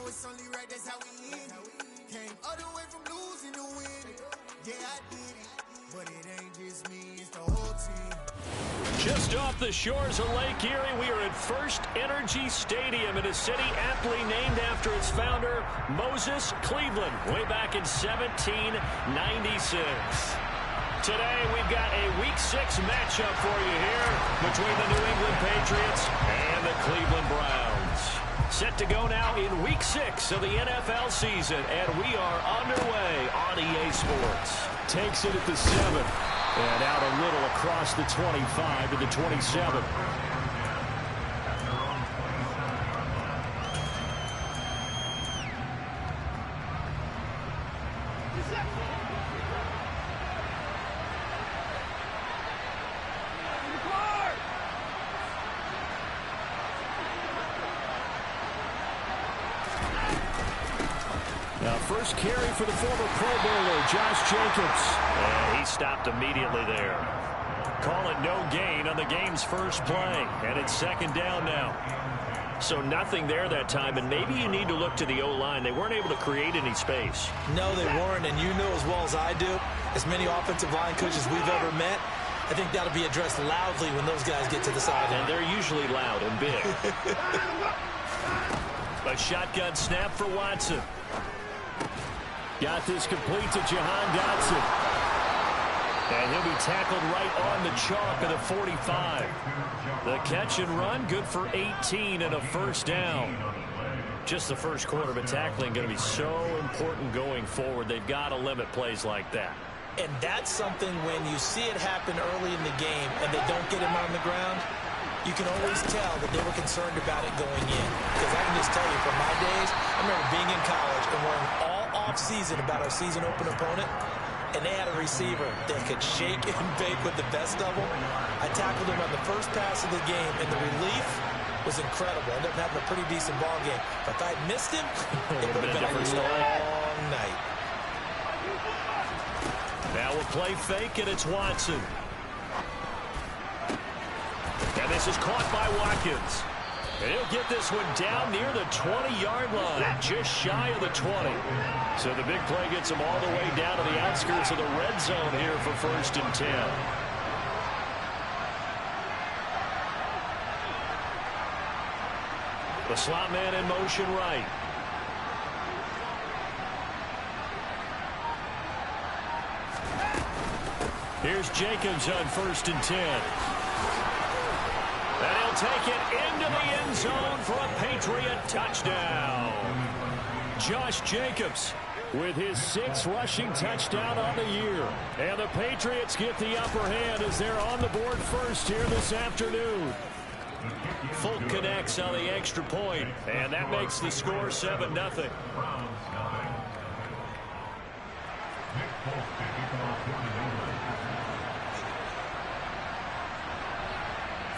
it's only right, that's how we live. Came all the way from losing to win. Yeah, I did it, but it ain't just me, it's the whole team. Just off the shores of Lake Erie, we are at First Energy Stadium in a city aptly named after its founder, Moses Cleveland, way back in 1796. Today, we've got a Week 6 matchup for you here between the New England Patriots and the Cleveland Browns. Set to go now in Week 6 of the NFL season, and we are underway on EA Sports. Takes it at the 7. And out a little across the 25 to the 27. Now, first carry for the former Pro Bowler, Josh Jacobs. And he stopped immediately there. Call it no gain on the game's first play. And it's second down now. So nothing there that time, and maybe you need to look to the O-line. They weren't able to create any space. No, they weren't, and you know as well as I do, as many offensive line coaches we've ever met, I think that'll be addressed loudly when those guys get to the sideline. And they're usually loud and big. A shotgun snap for Watson. Got this complete to Jahan Dotson. And he'll be tackled right on the chalk of the 45. The catch and run, good for 18 and a first down. Just the first quarter, but tackling going to be so important going forward. They've got to limit plays like that. And that's something when you see it happen early in the game and they don't get him on the ground, you can always tell that they were concerned about it going in. Because I can just tell you, from my days, I remember being in college and worrying all off-season about our season open opponent, and they had a receiver that could shake and bake with the best of them. I tackled him on the first pass of the game, and the relief was incredible. I ended up having a pretty decent ball game. But if I had missed him, it would have been a long night. Now we'll play fake, and it's Watson. And this is caught by Watkins. And he'll get this one down near the 20-yard line, just shy of the 20. So the big play gets him all the way down to the outskirts of the red zone here for 1st and 10. The slot man in motion right. Here's Jacobs on 1st and 10. And he'll take it into the end zone for a Patriot touchdown. Josh Jacobs with his 6th rushing touchdown on the year. And the Patriots get the upper hand as they're on the board first here this afternoon. Folk connects on the extra point, and that makes the score 7-0.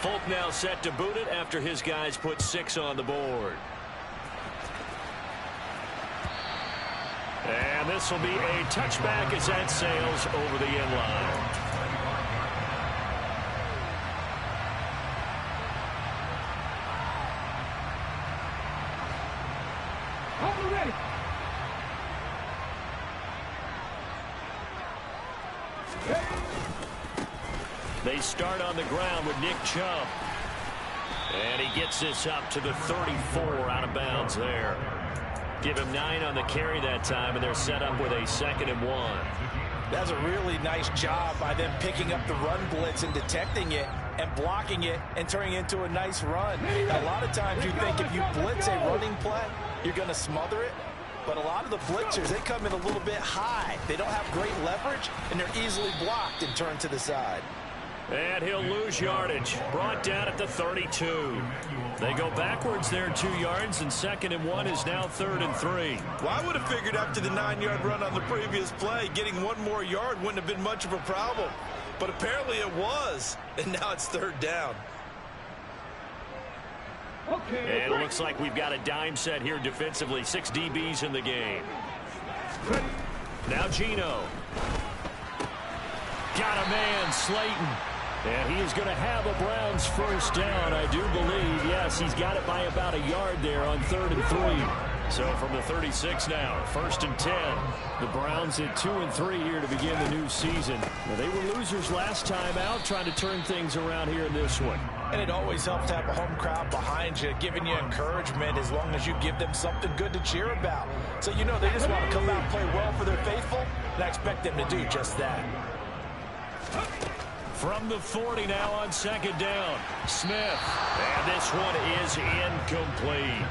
Folk now set to boot it after his guys put 6 on the board. And this will be a touchback as that sails over the end line. Ready. They start on the ground with Nick Chubb. And he gets this up to the 34 out of bounds there. Give him 9 on the carry that time, and they're set up with a 2nd and 1. That's a really nice job by them picking up the run blitz and detecting it and blocking it and turning it into a nice run. A lot of times you think if you blitz a running play, you're going to smother it. But a lot of the blitzers, they come in a little bit high. They don't have great leverage, and they're easily blocked and turned to the side. And he'll lose yardage. Brought down at the 32. They go backwards there 2 yards, and 2nd and 1 is now 3rd and 3. Well, I would have figured after the 9-yard run on the previous play, getting 1 more yard wouldn't have been much of a problem. But apparently it was, and now it's 3rd down. And it looks like we've got a dime set here defensively. 6 DBs in the game. Now Gino. Got a man, Slayton. And he is going to have a Browns first down, I do believe. Yes, he's got it by about a yard there on 3rd and 3. So from the 36 now, 1st and 10. The Browns at 2-3 here to begin the new season. Well, they were losers last time out, trying to turn things around here in this one. And it always helps to have a home crowd behind you, giving you encouragement as long as you give them something good to cheer about. So you know they just want to come out and play well for their faithful, and I expect them to do just that. From the 40 now on 2nd down, Smith. And this one is incomplete.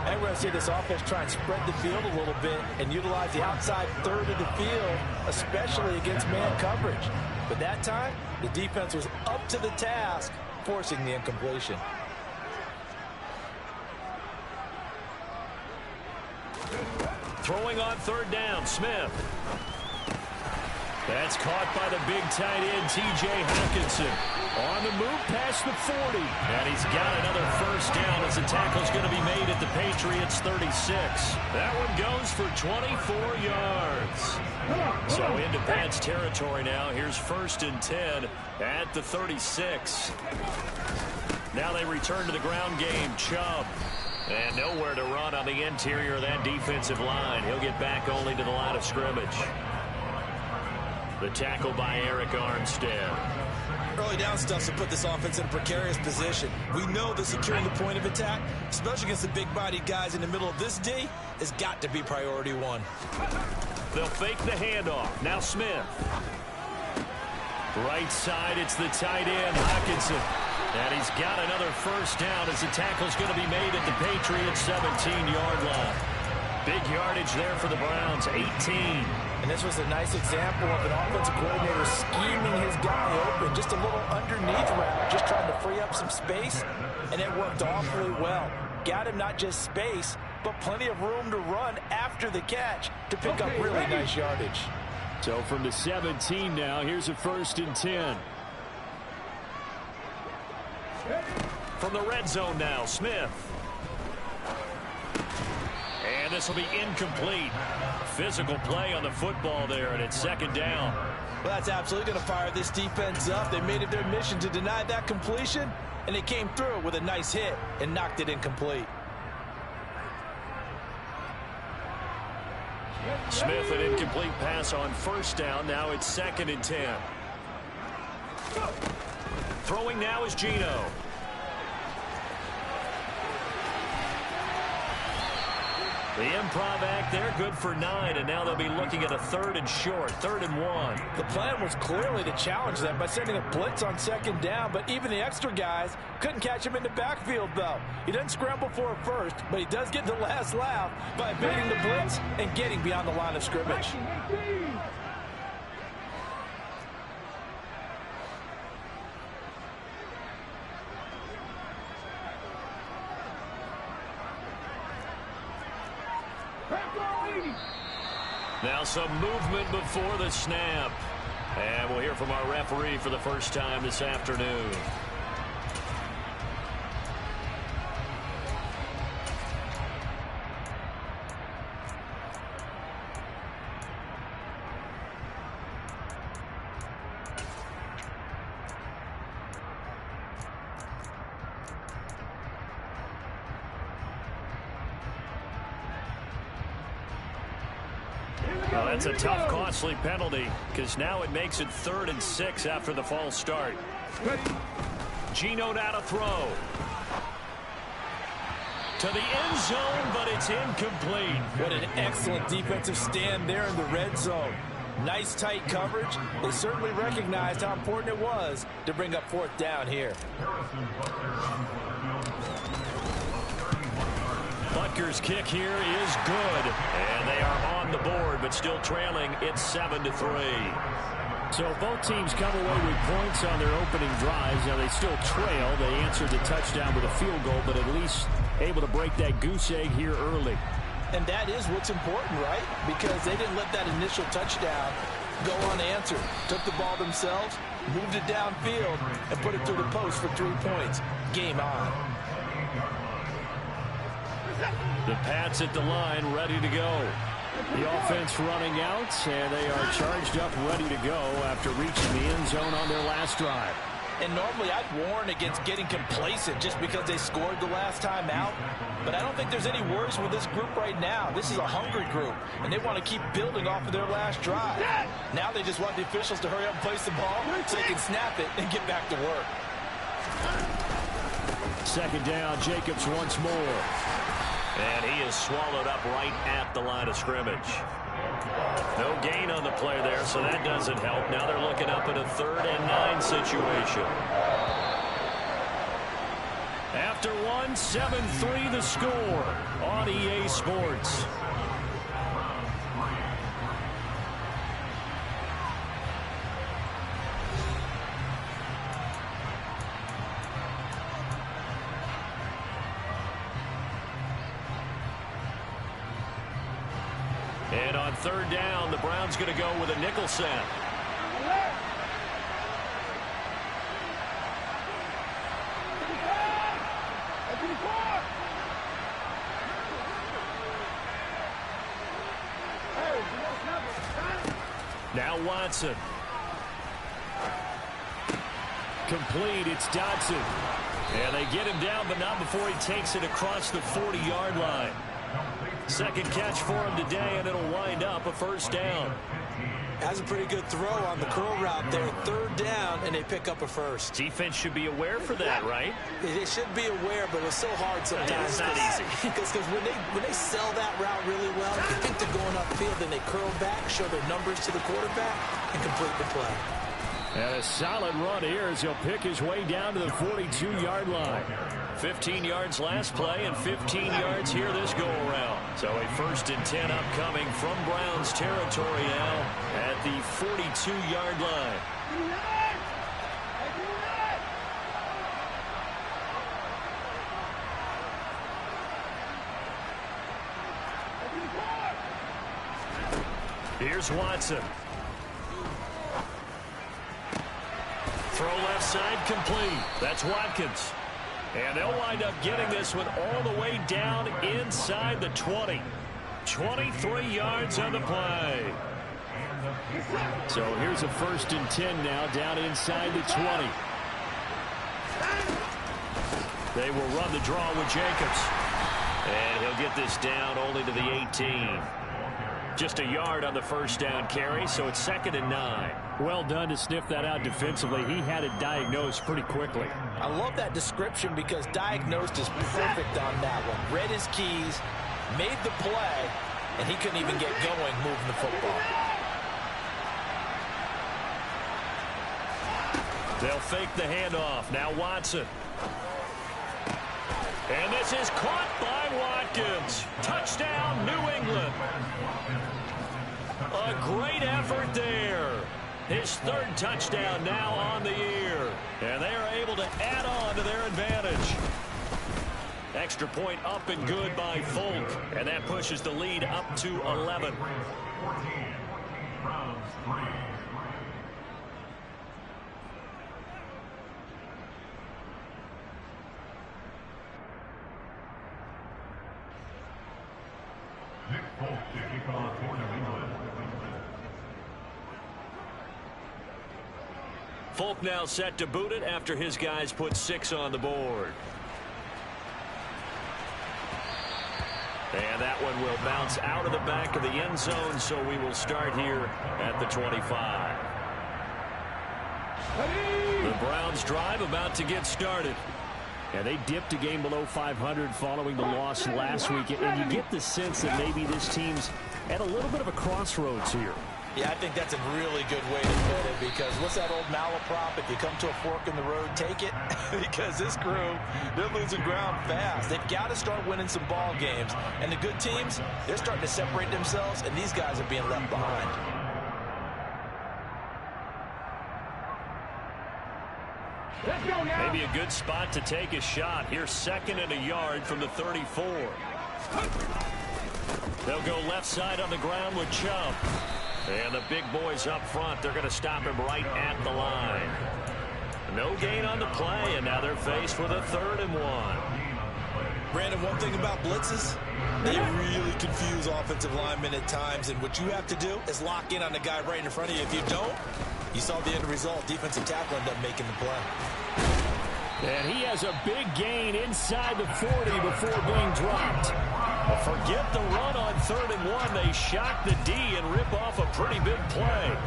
And we're going to see this offense try and spread the field a little bit and utilize the outside third of the field, especially against man coverage. But that time, the defense was up to the task, forcing the incompletion. Throwing on 3rd down, Smith. That's caught by the big tight end, T.J. Hawkinson. On the move past the 40. And he's got another 1st down as the tackle's going to be made at the Patriots' 36. That one goes for 24 yards. So into Pats territory now. Here's 1st and 10 at the 36. Now they return to the ground game. Chubb. And nowhere to run on the interior of that defensive line. He'll get back only to the line of scrimmage. The tackle by Eric Armstead. Early down stuff to put this offense in a precarious position. We know that securing the point of attack, especially against the big-bodied guys in the middle of this D, has got to be priority one. They'll fake the handoff. Now Smith. Right side, it's the tight end, Hawkinson. And he's got another 1st down as the tackle's going to be made at the Patriots' 17-yard line. Big yardage there for the Browns, 18. And this was a nice example of an offensive coordinator scheming his guy open. Just a little underneath route, just trying to free up some space, and it worked awfully well. Got him not just space, but plenty of room to run after the catch to pick up really nice yardage. So from the 17 now, here's a 1st and 10. From the red zone now, Smith. And this will be incomplete. Physical play on the football there, and it's 2nd down. Well, that's absolutely going to fire this defense up. They made it their mission to deny that completion, and they came through with a nice hit and knocked it incomplete. Smith, an incomplete pass on 1st down. Now it's 2nd and 10. Throwing now is Geno. The improv act there, good for 9, and now they'll be looking at a 3rd and short, 3rd and 1. The plan was clearly to challenge them by sending a blitz on 2nd down, but even the extra guys couldn't catch him in the backfield, though. He doesn't scramble for a first, but he does get the last laugh by evading the blitz and getting beyond the line of scrimmage. Now some movement before the snap. And we'll hear from our referee for the first time this afternoon. Well, that's a tough, costly penalty because now it makes it 3rd and 6 after the false start. Geno now to throw. To the end zone, but it's incomplete. What an excellent defensive stand there in the red zone. Nice tight coverage. They certainly recognized how important it was to bring up 4th down here. Butker's kick here is good. And they are on the board, but still trailing. It's 7-3. So both teams come away with points on their opening drives. Now they still trail. They answered the touchdown with a field goal, but at least able to break that goose egg here early. And that is what's important, right? Because they didn't let that initial touchdown go unanswered. Took the ball themselves, moved it downfield, and put it through the post for 3 points. Game on. The Pats at the line, ready to go. The offense running out, and they are charged up, ready to go after reaching the end zone on their last drive. And normally I'd warn against getting complacent just because they scored the last time out. But I don't think there's any worries with this group right now. This is a hungry group, and they want to keep building off of their last drive. Now they just want the officials to hurry up and place the ball so they can snap it and get back to work. Second down, Jacobs once more. And he is swallowed up right at the line of scrimmage. No gain on the play there, so that doesn't help. Now they're looking up at a 3rd and 9 situation. After 7-3 the score on EA Sports. And on 3rd down, the Browns going to go with a nickel set. Now Watson. Complete, it's Dotson. And they get him down, but not before he takes it across the 40-yard line. Second catch for him today, and it'll wind up a 1st down. That's a pretty good throw on the curl route there. 3rd down, and they pick up a 1st. Defense should be aware for that, right? They should be aware, but it's so hard sometimes. It's not easy. Because when they sell that route really well, they think they're going upfield, then they curl back, show their numbers to the quarterback, and complete the play. And a solid run here as he'll pick his way down to the 42-yard line. 15 yards last play and 15 yards here this go-around. So a 1st and 10 upcoming from Browns territory now at the 42-yard line. Here's Watson. Throw left side complete. That's Watkins. And they'll wind up getting this one all the way down inside the 20. 23 yards on the play. So here's a 1st and 10 now down inside the 20. They will run the draw with Jacobs. And he'll get this down only to the 18. Just a yard on the 1st down carry, so it's 2nd and 9. Well done to sniff that out defensively. He had it diagnosed pretty quickly. I love that description because diagnosed is perfect on that one. Read his keys, made the play, and he couldn't even get going moving the football. They'll fake the handoff. Now Watson. And this is caught by Watkins. Touchdown, New England. A great effort there. His 3rd touchdown now on the year. And they are able to add on to their advantage. Extra point up and good by Folk. And that pushes the lead up to 11. Folk now set to boot it after his guys put 6 on the board. And that one will bounce out of the back of the end zone, so we will start here at the 25. The Browns drive about to get started. Yeah, they dipped a game below 500 following the loss last week, and you get the sense that maybe this team's at a little bit of a crossroads here. Yeah, I think that's a really good way to put it because what's that old malaprop? If you come to a fork in the road, take it. Because this crew, they're losing ground fast. They've got to start winning some ball games. And the good teams, they're starting to separate themselves, and these guys are being left behind. Maybe a good spot to take a shot. Here's 2nd and a yard from the 34. They'll go left side on the ground with Chubb. And the big boys up front, they're going to stop him right at the line. No gain on the play, and now they're faced with a 3rd and 1. Brandon, one thing about blitzes, they really confuse offensive linemen at times, and what you have to do is lock in on the guy right in front of you. If you don't, you saw the end result. Defensive tackle ended up making the play. And he has a big gain inside the 40 before being dropped. Well, forget the run on 3rd and 1. They shock the D and rip off a pretty big play.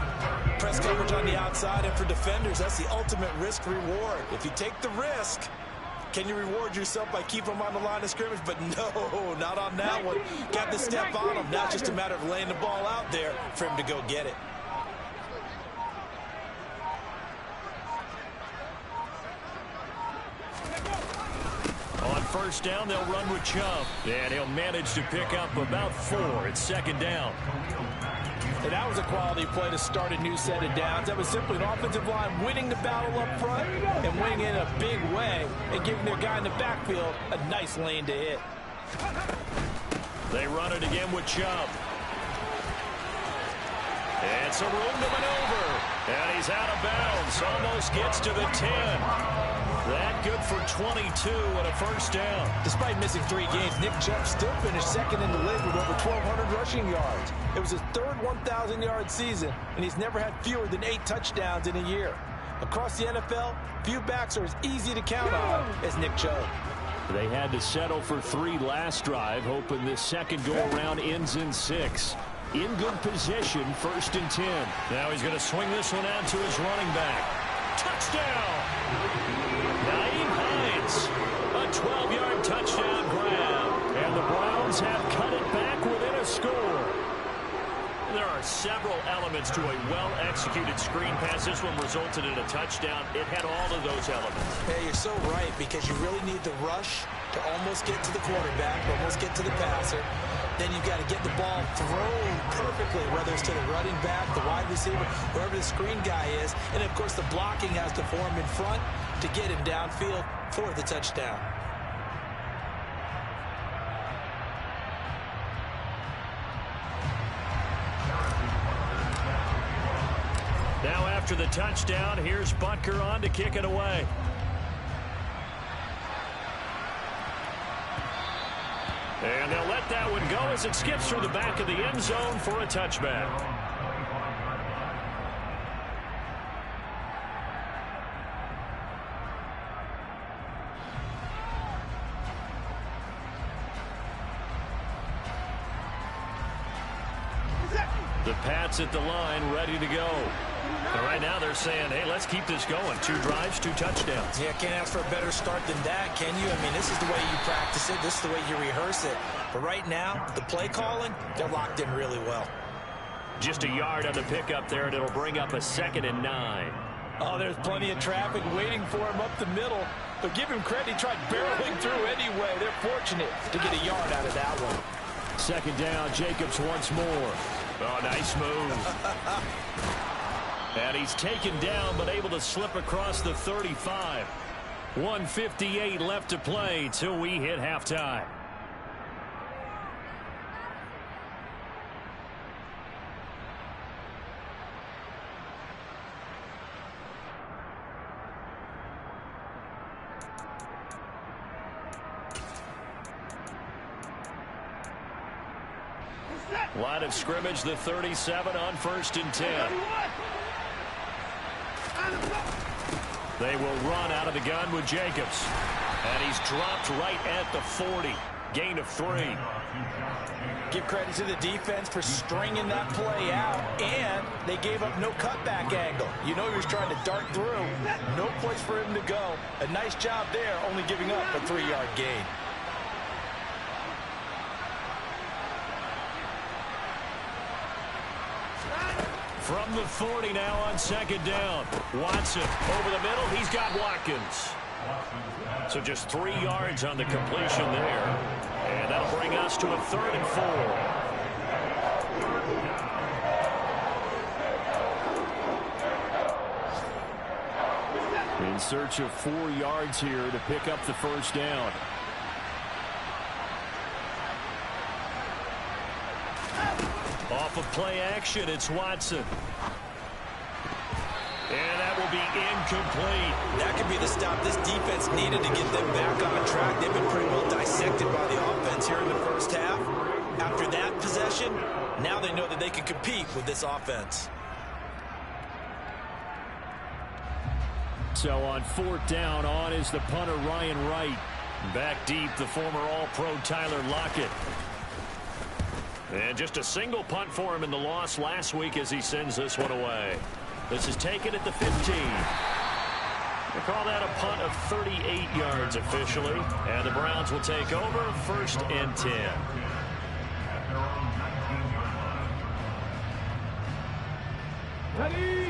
Press coverage on the outside, and for defenders, that's the ultimate risk-reward. If you take the risk, can you reward yourself by keeping them on the line of scrimmage? But no, not on that one. Got to step on him. Now it's just a matter of laying the ball out there for him to go get it. On 1st down, they'll run with Chubb. And he'll manage to pick up about 4. It's 2nd down. And that was a quality play to start a new set of downs. That was simply an offensive line winning the battle up front and winning in a big way and giving their guy in the backfield a nice lane to hit. They run it again with Chubb. It's a room to maneuver. And he's out of bounds. Almost gets to the 10. That good for 22 and a 1st down. Despite missing 3 games, Nick Chubb still finished 2nd in the league with over 1,200 rushing yards. It was his 3rd 1,000-yard season, and he's never had fewer than 8 touchdowns in a year. Across the NFL, few backs are as easy to count on as Nick Chubb. They had to settle for 3 last drive, hoping this second go-around ends in 6. In good position, 1st and 10. Now he's going to swing this one out to his running back. Touchdown! A 12-yard touchdown grab. And the Browns have cut it back within a score. There are several elements to a well-executed screen pass. This one resulted in a touchdown. It had all of those elements. Yeah, you're so right, because you really need the rush to almost get to the quarterback, almost get to the passer. Then you've got to get the ball thrown perfectly, whether it's to the running back, the wide receiver, wherever the screen guy is. And, of course, the blocking has to form in front to get him downfield for the touchdown. Now after the touchdown, here's Butker on to kick it away. And they'll let that one go as it skips through the back of the end zone for a touchback. The Pats at the line, ready to go. And right now they're saying, hey, let's keep this going. 2 drives, 2 touchdowns. Yeah, can't ask for a better start than that, can you? I mean, this is the way you practice it. This is the way you rehearse it. But right now, the play calling, they're locked in really well. Just a yard on the pickup there, and it'll bring up a 2nd and 9. Oh, there's plenty of traffic waiting for him up the middle. But give him credit, he tried barreling through anyway. They're fortunate to get a yard out of that one. 2nd down, Jacobs once more. Oh, nice move. And he's taken down, but able to slip across the 35. 1:58 left to play till we hit halftime. Line of scrimmage, the 37 on 1st and 10. They will run out of the gun with Jacobs. And he's dropped right at the 40. Gain of 3. Give credit to the defense for stringing that play out, and they gave up no cutback angle. You know he was trying to dart through. No place for him to go. A nice job there, only giving up a 3-yard gain. From the 40 now on 2nd down. Watson over the middle. He's got Watkins. So just 3 yards on the completion there. And that'll bring us to a 3rd and 4. In search of 4 yards here to pick up the 1st down. Off of play action, it's Watson. And that will be incomplete. That could be the stop this defense needed to get them back on track. They've been pretty well dissected by the offense here in the first half. After that possession, now they know that they can compete with this offense. So on fourth down, on is the punter, Ryan Wright. Back deep, the former All-Pro Tyler Lockett. And just a single punt for him in the loss last week as he sends this one away. This is taken at the 15. They call that a punt of 38 yards officially. And the Browns will take over 1st and 10.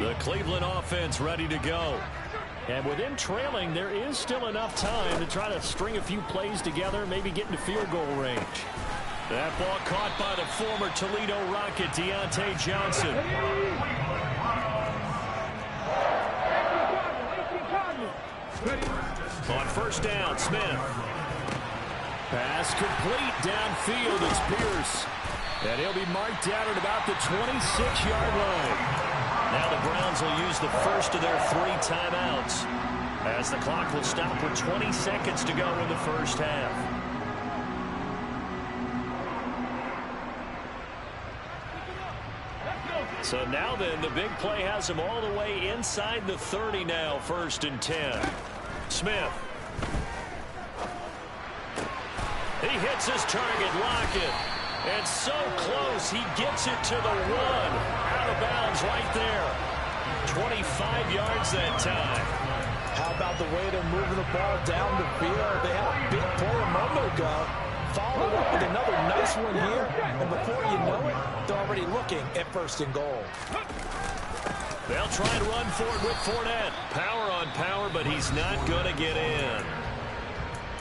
The Cleveland offense ready to go. And with them trailing, there is still enough time to try to string a few plays together, maybe get into field goal range. That ball caught by the former Toledo Rocket, Deontay Johnson. On first down, Smith. Pass complete downfield. It's Pierce. And he'll be marked down at about the 26-yard line. Now the Browns will use the first of their 3 timeouts as the clock will stop with 20 seconds to go in the first half. So now then, the big play has him all the way inside the 30 now, 1st and 10. Smith. He hits his target, Lockett. And so close, he gets it to the 1. Out of bounds right there. 25 yards that time. How about the way they're moving the ball down the field? They had a big play a moment ago. Followed up with another nice one here. And before you know it, they're already looking at 1st and goal. They'll try and run for it with Fournette. Power on power, but he's not going to get in.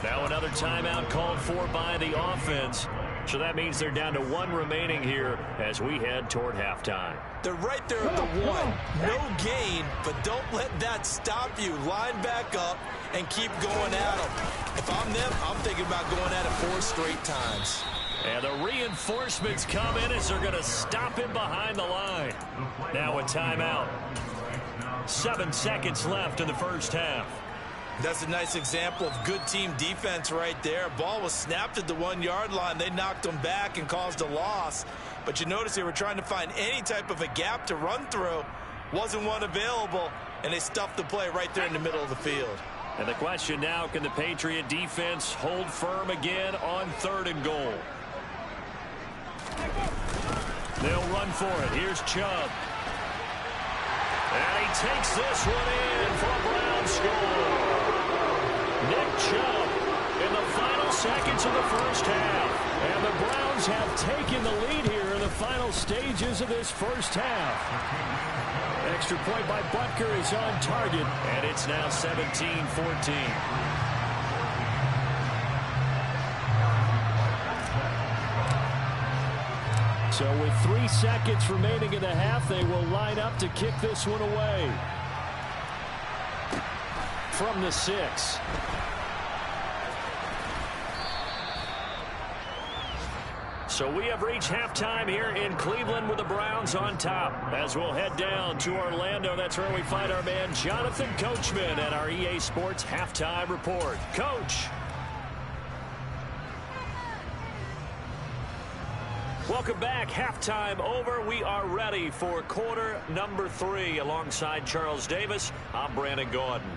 Now another timeout called for by the offense. So that means they're down to 1 remaining here as we head toward halftime. They're right there at the 1. No gain, but don't let that stop you. Line back up and keep going at them. If I'm them, I'm thinking about going at it 4 straight times. And the reinforcements come in as they're going to stop him behind the line. Now a timeout. 7 seconds left in the first half. That's a nice example of good team defense right there. Ball was snapped at the 1-yard line. They knocked them back and caused a loss. But you notice they were trying to find any type of a gap to run through. Wasn't one available, and they stuffed the play right there in the middle of the field. And the question now, can the Patriot defense hold firm again on 3rd and goal? They'll run for it. Here's Chubb. And he takes this one in for a Brown score. Nick Chubb in the final seconds of the first half. And the Browns have taken the lead here in the final stages of this first half. Extra point by Butker is on target, and it's now 17-14. So with 3 seconds remaining in the half, they will line up to kick this one away. From the 6. So we have reached halftime here in Cleveland with the Browns on top. As we'll head down to Orlando, that's where we find our man Jonathan Coachman at our EA Sports Halftime Report. Coach. Welcome back. Halftime over. We are ready for quarter number 3. Alongside Charles Davis, I'm Brandon Gordon.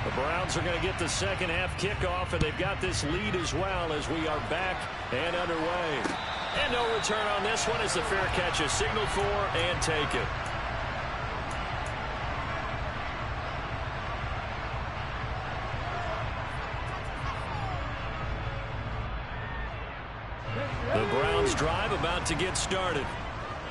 The Browns are going to get the second half kickoff, and they've got this lead as well as we are back and underway. And no return on this one as the fair catch is signaled for and taken. The Browns drive about to get started.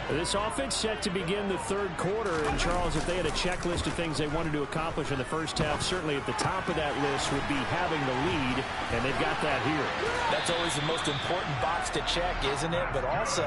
This offense set to begin the 3rd quarter. And, Charles, if they had a checklist of things they wanted to accomplish in the first half, certainly at the top of that list would be having the lead, and they've got that here. That's always the most important box to check, isn't it? But also,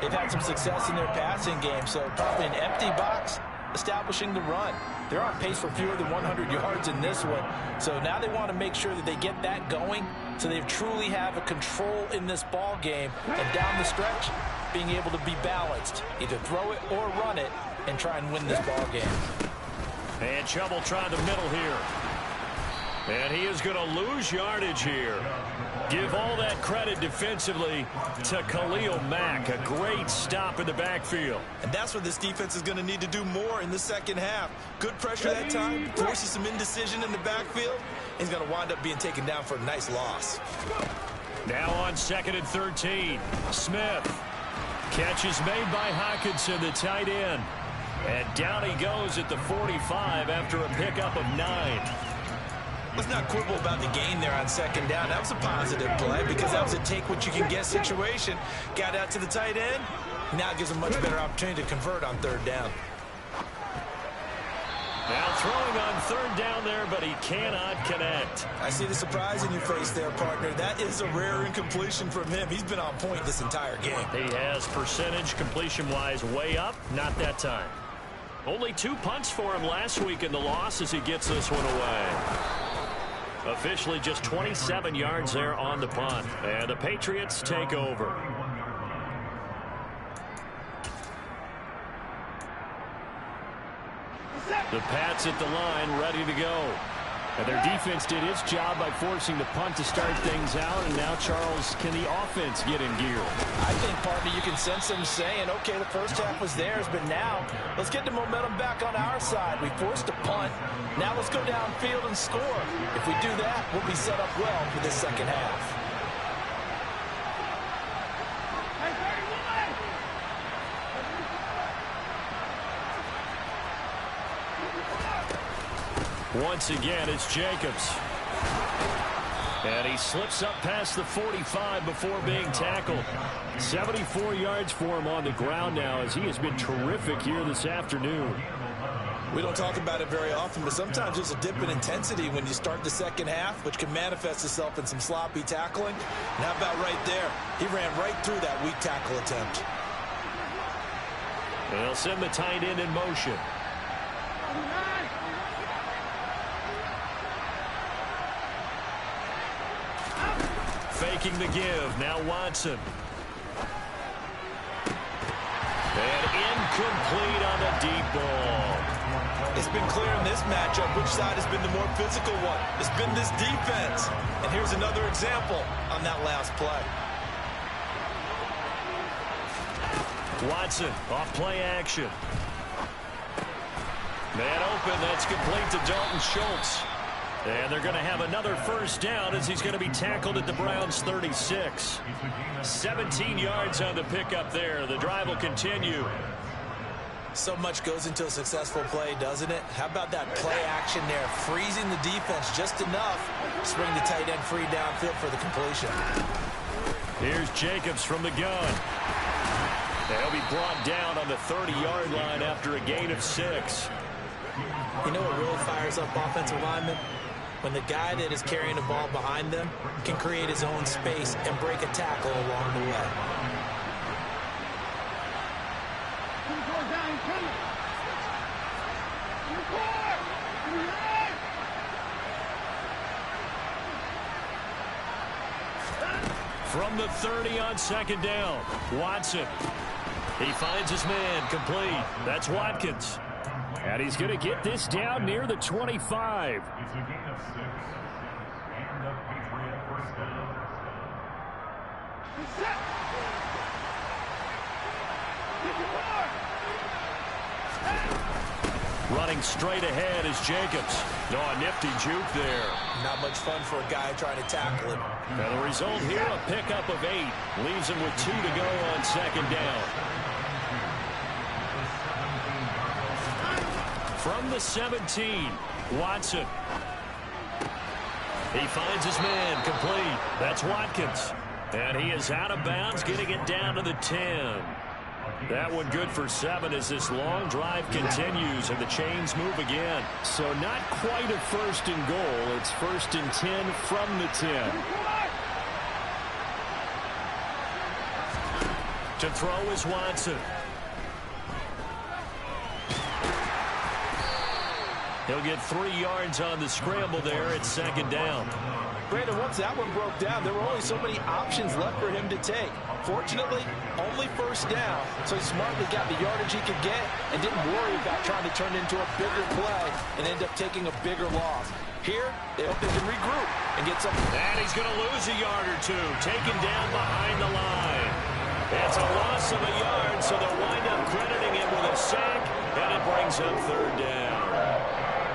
they've had some success in their passing game, so probably an empty box, establishing the run. They're on pace for fewer than 100 yards in this one. So now they want to make sure that they get that going so they truly have a control in this ball game. And down the stretch, being able to be balanced. Either throw it or run it and try and win this ball game. And Chubb will try the middle here. And he is going to lose yardage here. Give all that credit defensively to Khalil Mack. A great stop in the backfield. And that's what this defense is going to need to do more in the second half. Good pressure that time, forces some indecision in the backfield. He's going to wind up being taken down for a nice loss. Now on 2nd and 13. Smith. Catch is made by Hockenson, the tight end. And down he goes at the 45 after a pickup of 9. Let's not quibble about the gain there on 2nd down. That was a positive play because that was a take-what-you-can-get situation. Got out to the tight end. Now gives a much better opportunity to convert on 3rd down. Now throwing on 3rd down there, but he cannot connect. I see the surprise in your face there, partner. That is a rare incompletion from him. He's been on point this entire game. He has percentage completion-wise way up, not that time. Only 2 punts for him last week in the loss as he gets this one away. Officially just 27 yards there on the punt. And the Patriots take over. The Pats at the line, ready to go. And their defense did its job by forcing the punt to start things out. And now, Charles, can the offense get in gear? I think, partner, you can sense them saying, okay, the first half was theirs, but now let's get the momentum back on our side. We forced a punt. Now let's go downfield and score. If we do that, we'll be set up well for this second half. Once again, it's Jacobs. And he slips up past the 45 before being tackled. 74 yards for him on the ground now as he has been terrific here this afternoon. We don't talk about it very often, but sometimes there's a dip in intensity when you start the second half, which can manifest itself in some sloppy tackling. And how about right there? He ran right through that weak tackle attempt. They'll send the tight end in motion. Faking the give. Now Watson. And incomplete on the deep ball. It's been clear in this matchup which side has been the more physical one. It's been this defense. And here's another example on that last play. Watson off play action. Man open. That's complete to Dalton Schultz. And they're going to have another first down as he's going to be tackled at the Browns' 36. 17 yards on the pickup there. The drive will continue. So much goes into a successful play, doesn't it? How about that play action there? Freezing the defense just enough to swing the tight end free downfield for the completion. Here's Jacobs from the gun. They'll be brought down on the 30-yard line after a gain of 6. You know what really fires up offensive linemen? When the guy that is carrying the ball behind them can create his own space and break a tackle along the way. From the 30 on 2nd down, Watson. He finds his man complete. That's Watkins. And he's going to get this down near the 25. It's a gain of 6. And the Patriot first down. Running straight ahead is Jacobs. No, a nifty juke there. Not much fun for a guy trying to tackle him. And the result here, a pickup of 8. Leaves him with 2 to go on 2nd down. From the 17, Watson. He finds his man complete. That's Watkins. And he is out of bounds, getting it down to the 10. That one good for 7 as this long drive continues and the chains move again. So not quite a 1st and goal. It's 1st and 10 from the 10. To throw is Watson. He'll get 3 yards on the scramble there at 2nd down. Brandon, once that one broke down, there were only so many options left for him to take. Fortunately, only 1st down, so he smartly got the yardage he could get and didn't worry about trying to turn it into a bigger play and end up taking a bigger loss. Here, they hope they can regroup and get some. And he's going to lose a yard or 2, taken down behind the line. It's a loss of a yard, so they'll wind up crediting him with a sack, and it brings up 3rd down.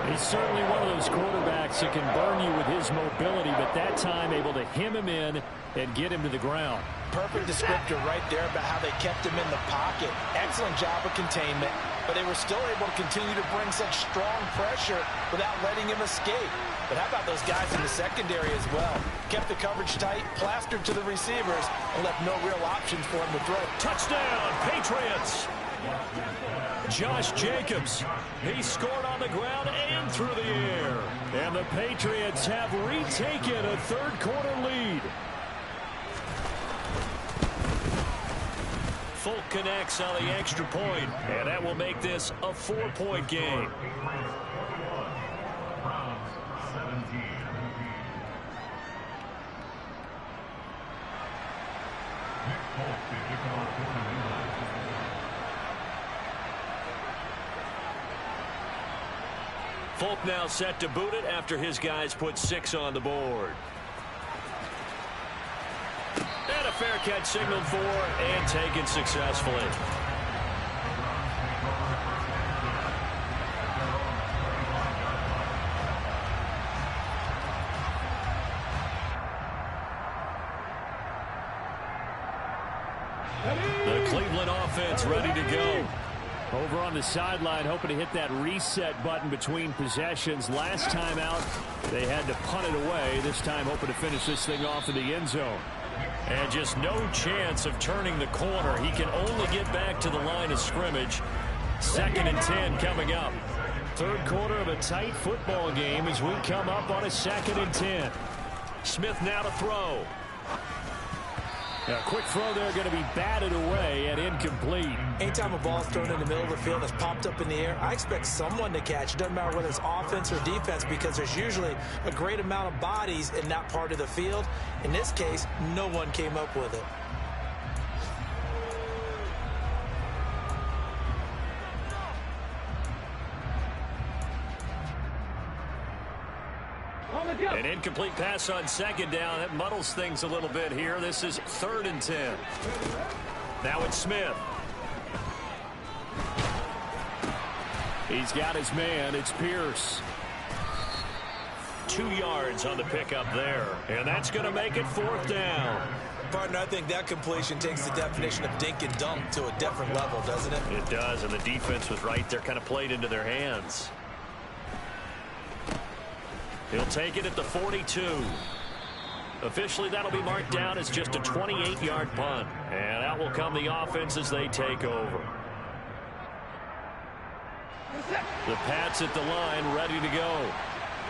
He's certainly one of those quarterbacks that can burn you with his mobility, but that time able to hem him in and get him to the ground. Perfect descriptor right there about how they kept him in the pocket. Excellent job of containment, but they were still able to continue to bring such strong pressure without letting him escape. But how about those guys in the secondary as well? Kept the coverage tight, plastered to the receivers, and left no real options for him to throw. Touchdown, Patriots! Josh Jacobs, he scored on the ground and through the air. And the Patriots have retaken a 3rd quarter lead. Folk connects on the extra point, and that will make this a 4-point game. Folk now set to boot it after his guys put 6 on the board. And a fair catch signaled for and taken successfully. The Cleveland offense ready to go. Over on the sideline, hoping to hit that reset button between possessions. Last time out, they had to punt it away. This time, hoping to finish this thing off in the end zone. And just no chance of turning the corner. He can only get back to the line of scrimmage. 2nd and 10 coming up. 3rd quarter of a tight football game as we come up on a 2nd and 10. Smith now to throw. A quick throw there going to be batted away and incomplete. Anytime a ball is thrown in the middle of the field that's popped up in the air, I expect someone to catch. It doesn't matter whether it's offense or defense because there's usually a great amount of bodies in that part of the field. In this case, no one came up with it. An incomplete pass on 2nd down. That muddles things a little bit here. This is 3rd and 10. Now it's Smith. He's got his man. It's Pierce. 2 yards on the pickup there. And that's going to make it 4th down. Partner, I think that completion takes the definition of dink and dunk to a different level, doesn't it? It does, and the defense was right there, kind of played into their hands. He'll take it at the 42. Officially, that'll be marked down as just a 28-yard punt. And out will come the offense as they take over. The Pats at the line, ready to go.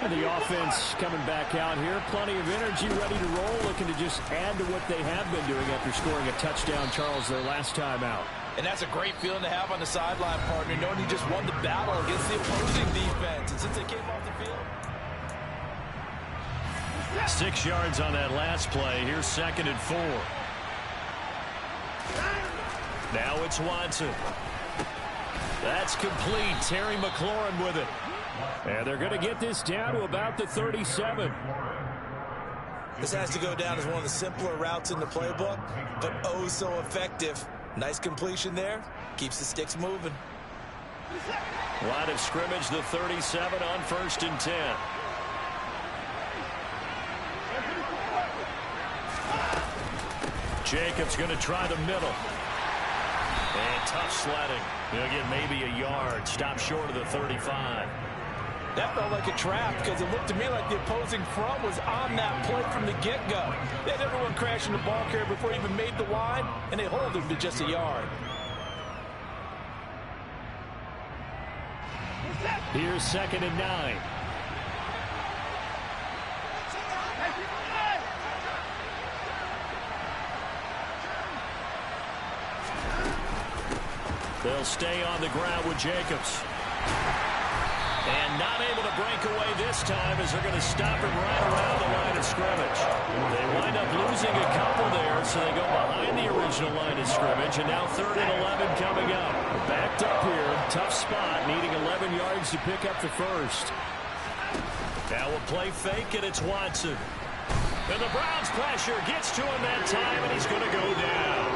And the offense coming back out here. Plenty of energy, ready to roll, looking to just add to what they have been doing after scoring a touchdown, Charles, their last time out. And that's a great feeling to have on the sideline, partner, knowing you just won the battle against the opposing defense. And since they came off the field, 6 yards on that last play. Here's 2nd and 4. Now it's Watson. That's complete. Terry McLaurin with it. And they're going to get this down to about the 37. This has to go down as one of the simpler routes in the playbook, but oh so effective. Nice completion there. Keeps the sticks moving. Line of scrimmage, the 37 on 1st and 10. Jacobs going to try the middle. And tough sledding. He'll get maybe a yard. Stop short of the 35. That felt like a trap because it looked to me like the opposing front was on that play from the get-go. They had everyone crashing the ball carrier before he even made the line, and they hold him to just a yard. Here's 2nd and 9. They'll stay on the ground with Jacobs. And not able to break away this time as they're going to stop him right around the line of scrimmage. They wind up losing a couple there, so they go behind the original line of scrimmage, and now 3rd and 11 coming up. Backed up here, tough spot, needing 11 yards to pick up the first. Now we'll play fake, and it's Watson. And the Browns pressure gets to him that time, and he's going to go down.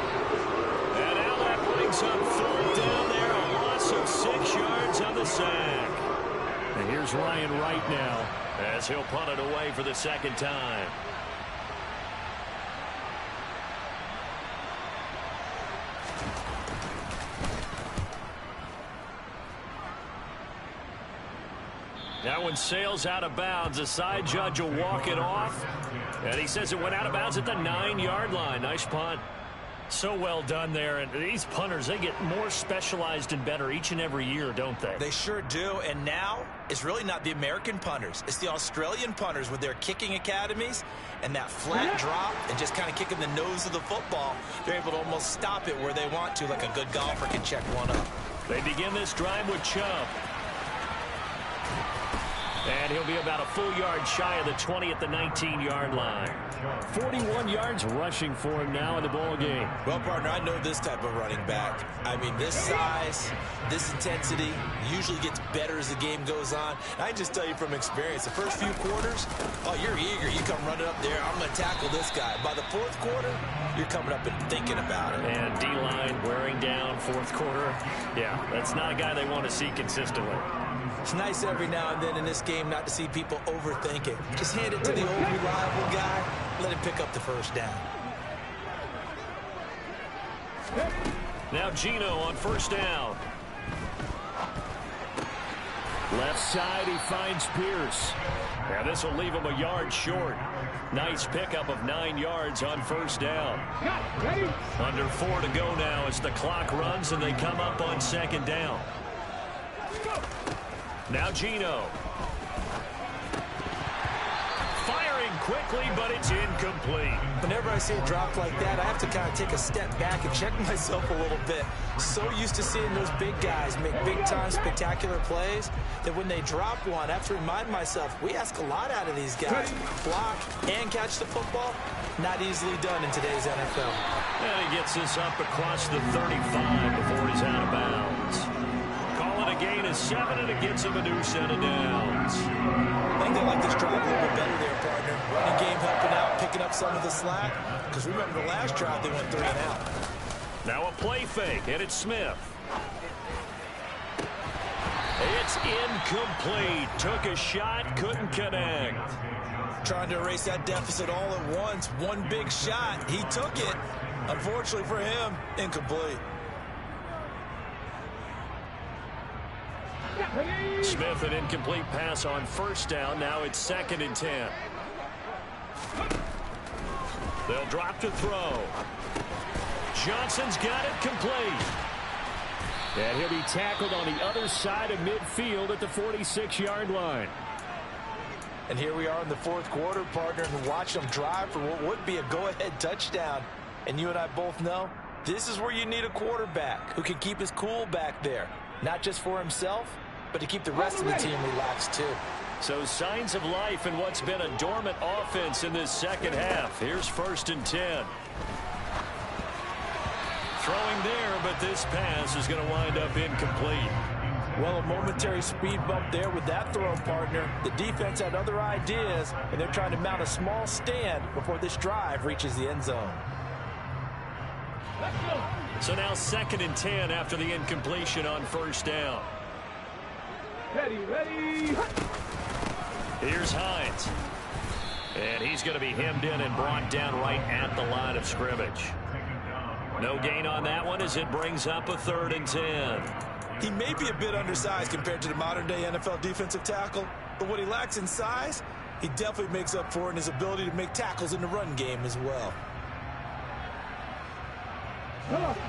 And now that brings up 4th down there, a loss of 6 yards on the sack. And here's Ryan Wright now as he'll punt it away for the second time. That one sails out of bounds. The side judge will walk it off. And he says it went out of bounds at the 9-yard line. Nice punt. So well done there. And these punters, they get more specialized and better each and every year, don't they? They sure do. And now it's really not the American punters. It's the Australian punters with their kicking academies and that flat drop and just kind of kicking the nose of the football. They're able to almost stop it where they want to, like a good golfer can check one up. They begin this drive with Chubb. And he'll be about a full yard shy of the 20 at the 19-yard line. 41 yards rushing for him now in the ball game. Well, partner, I know this type of running back. I mean, this size, this intensity usually gets better as the game goes on. And I can just tell you from experience, the first few quarters, oh, you're eager. You come running up there, I'm going to tackle this guy. By the 4th quarter, you're coming up and thinking about it. And D-line wearing down 4th quarter. Yeah, that's not a guy they want to see consistently. It's nice every now and then in this game not to see people overthink it. Just hand it to the old reliable guy, let him pick up the first down. Now Geno on first down. Left side, he finds Pierce. Now this will leave him a yard short. Nice pickup of 9 yards on first down. Under 4 to go now as the clock runs and they come up on second down. Now Geno. Firing quickly, but it's incomplete. Whenever I see a drop like that, I have to kind of take a step back and check myself a little bit. So used to seeing those big guys make big-time spectacular plays that when they drop one, I have to remind myself, we ask a lot out of these guys. Block and catch the football, not easily done in today's NFL. And he gets this up across the 35 before he's out of bounds. Calling a gain of 7, and it gets him a new set of downs. I think they like this drive a little bit better there, partner. Running game helping out, picking up some of the slack. Because remember the last drive, they went 3 and out. Now a play fake, and it's Smith. It's incomplete. Took a shot, couldn't connect. Trying to erase that deficit all at once. One big shot. He took it. Unfortunately for him, incomplete. Smith, an incomplete pass on first down. Now it's 2nd and 10. They'll drop to throw. Johnson's got it complete. And he'll be tackled on the other side of midfield at the 46-yard line. And here we are in the 4th quarter, partner, and watch them drive for what would be a go-ahead touchdown. And you and I both know this is where you need a quarterback who can keep his cool back there. Not just for himself, but to keep the rest of the team relaxed too. So signs of life in what's been a dormant offense in this second half. Here's 1st and 10. Throwing there, but this pass is going to wind up incomplete. Well, a momentary speed bump there with that throw, partner. The defense had other ideas, and they're trying to mount a small stand before this drive reaches the end zone. So now 2nd and 10 after the incompletion on first down. Ready. Here's Hines. And he's going to be hemmed in and brought down right at the line of scrimmage. No gain on that one as it brings up a 3rd and 10. He may be a bit undersized compared to the modern-day NFL defensive tackle, but what he lacks in size, he definitely makes up for in his ability to make tackles in the run game as well.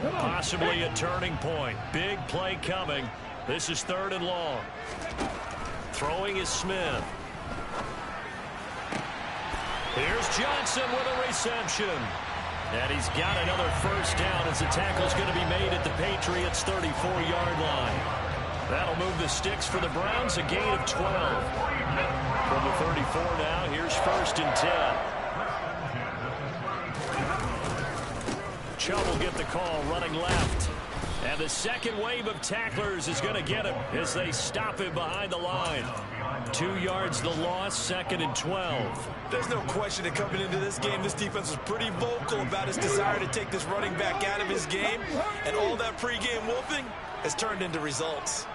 Possibly a turning point. Big play coming. This is 3rd and long. Throwing is Smith. Here's Johnson with a reception. And he's got another first down as the tackle's going to be made at the Patriots' 34-yard line. That'll move the sticks for the Browns, a gain of 12. From the 34 now, here's 1st and 10. Chubb will get the call running left. And the second wave of tacklers is going to get him as they stop him behind the line. 2 yards the loss, 2nd and 12. There's no question that coming into this game, this defense was pretty vocal about its desire to take this running back out of his game. And all that pregame wolfing has turned into results.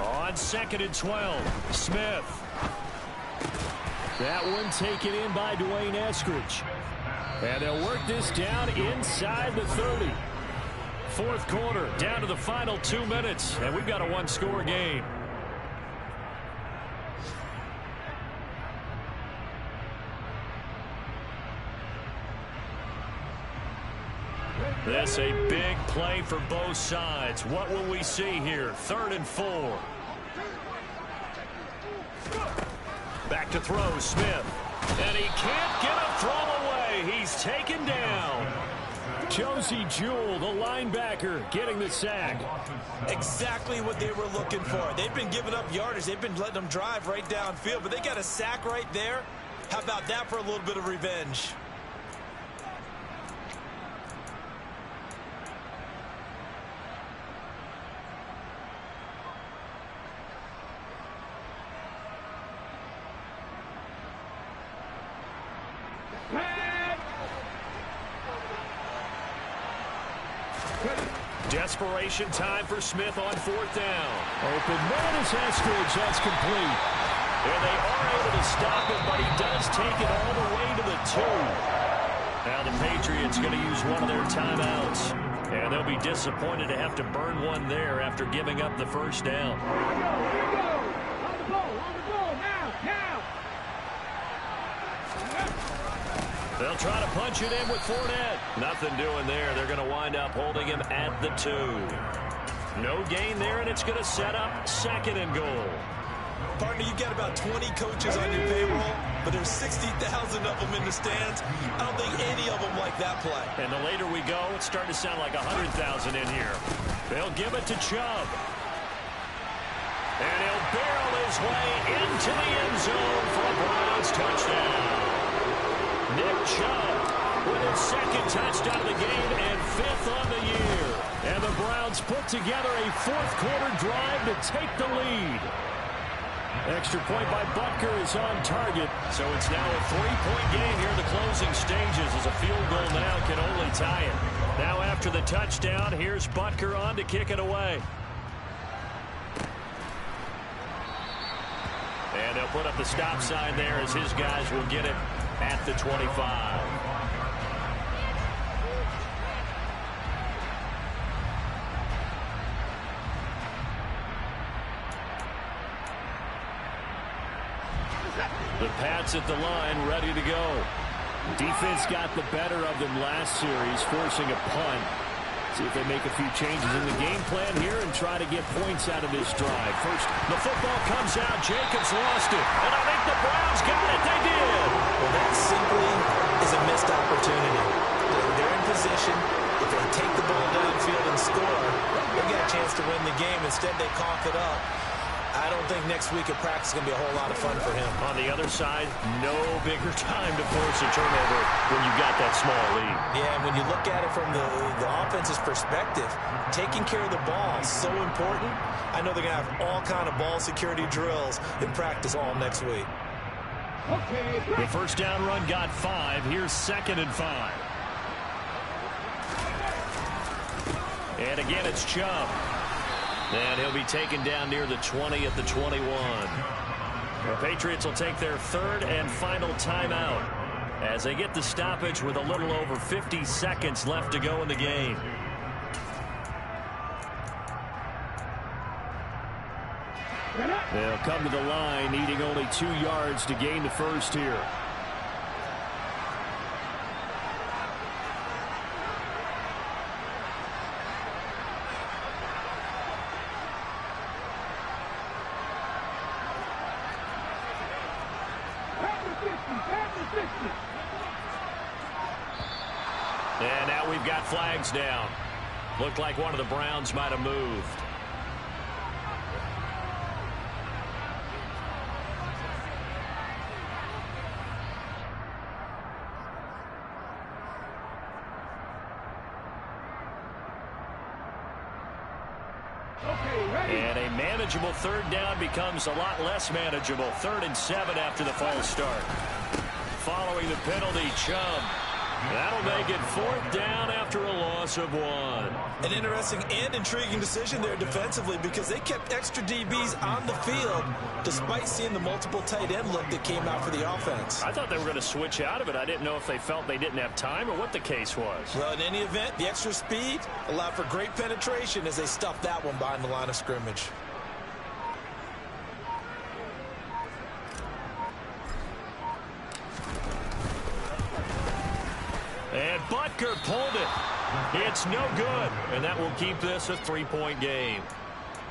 On 2nd and 12, Smith. That one taken in by Dwayne Eskridge. And they'll work this down inside the 30. 4th quarter, down to the final 2 minutes, and we've got a 1-score game. This a big play for both sides. What will we see here? 3rd and 4. Back to throw, Smith. And he can't get a throw away. He's taken down. Josie Jewell, the linebacker, getting the sack. Exactly what they were looking for. They've been giving up yardage. They've been letting them drive right downfield, but they got a sack right there. How about that for a little bit of revenge? Desperation time for Smith on 4th down. Open man is Eskridge. That's complete. And they are able to stop him, but he does take it all the way to the 2. Now the Patriots going to use one of their timeouts. And they'll be disappointed to have to burn one there after giving up the 1st down. Here we go. On the ball, now. They'll try to punch it in with Fournette. Nothing doing there. They're going to wind up holding him at the 2. No gain there, and it's going to set up 2nd and goal. Partner, you've got about 20 coaches on your payroll, but there's 60,000 of them in the stands. I don't think any of them like that play. And the later we go, it's starting to sound like 100,000 in here. They'll give it to Chubb. And he'll barrel his way into the end zone for a Browns touchdown. Nick Chubb with his 2nd touchdown of the game and 5th on the year. And the Browns put together a 4th quarter drive to take the lead. Extra point by Butker is on target. So it's now a 3-point game here in the closing stages as a field goal now can only tie it. Now after the touchdown, here's Butker on to kick it away. And they'll put up the stop sign there as his guys will get it at the 25. The Pats at the line, ready to go. Defense got the better of them last series, forcing a punt. See if they make a few changes in the game plan here and try to get points out of this drive. First, the football comes out. Jacobs lost it. And I think the Browns got it. They did. Well, that simply is a missed opportunity. They're in position. If they take the ball downfield and score, they'll get a chance to win the game. Instead, they cough it up. I don't think next week at practice is going to be a whole lot of fun for him. On the other side, no bigger time to force a turnover when you've got that small lead. Yeah, and when you look at it from the offense's perspective, taking care of the ball is so important. I know they're going to have all kind of ball security drills in practice all next week. The first down run got 5. Here's 2nd and 5. And again, it's Chubb. And he'll be taken down near the 20 at the 21. The Patriots will take their 3rd and final timeout as they get the stoppage with a little over 50 seconds left to go in the game. They'll come to the line, needing only 2 yards to gain the first here. And now we've got flags down. Looked like one of the Browns might have moved. And a manageable third down becomes a lot less manageable. 3rd and 7 after the false start. Following the penalty, Chubb. That'll make it 4th down after a loss of 1. An interesting and intriguing decision there defensively because they kept extra DBs on the field despite seeing the multiple tight end look that came out for the offense. I thought they were going to switch out of it. I didn't know if they felt they didn't have time or what the case was. Well, in any event, the extra speed allowed for great penetration as they stuffed that one behind the line of scrimmage. And Butker pulled it. It's no good. And that will keep this a 3-point game.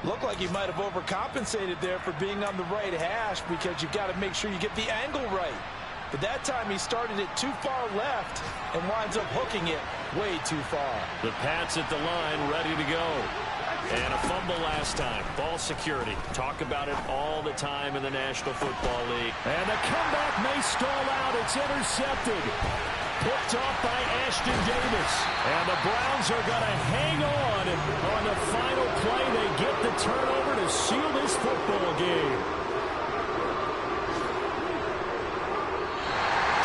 Looked like he might have overcompensated there for being on the right hash because you've got to make sure you get the angle right. But that time he started it too far left and winds up hooking it way too far. The Pats at the line ready to go. And a fumble last time. Ball security. Talk about it all the time in the National Football League. And the comeback may stall out. It's intercepted. Picked off by Ashton Davis. And the Browns are going to hang on. And on the final play, they get the turnover to seal this football game.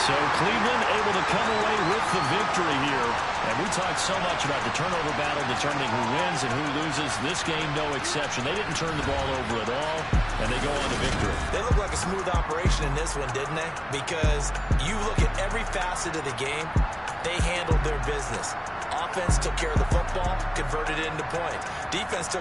So Cleveland able to come away with the victory here. And we talked so much about the turnover battle determining who wins and who loses. This game, no exception. They didn't turn the ball over at all, and they go on to victory. They look like a smooth operation in this one, didn't they? Because you look at every facet of the game, they handled their business. Offense took care of the football, converted it into points. Defense took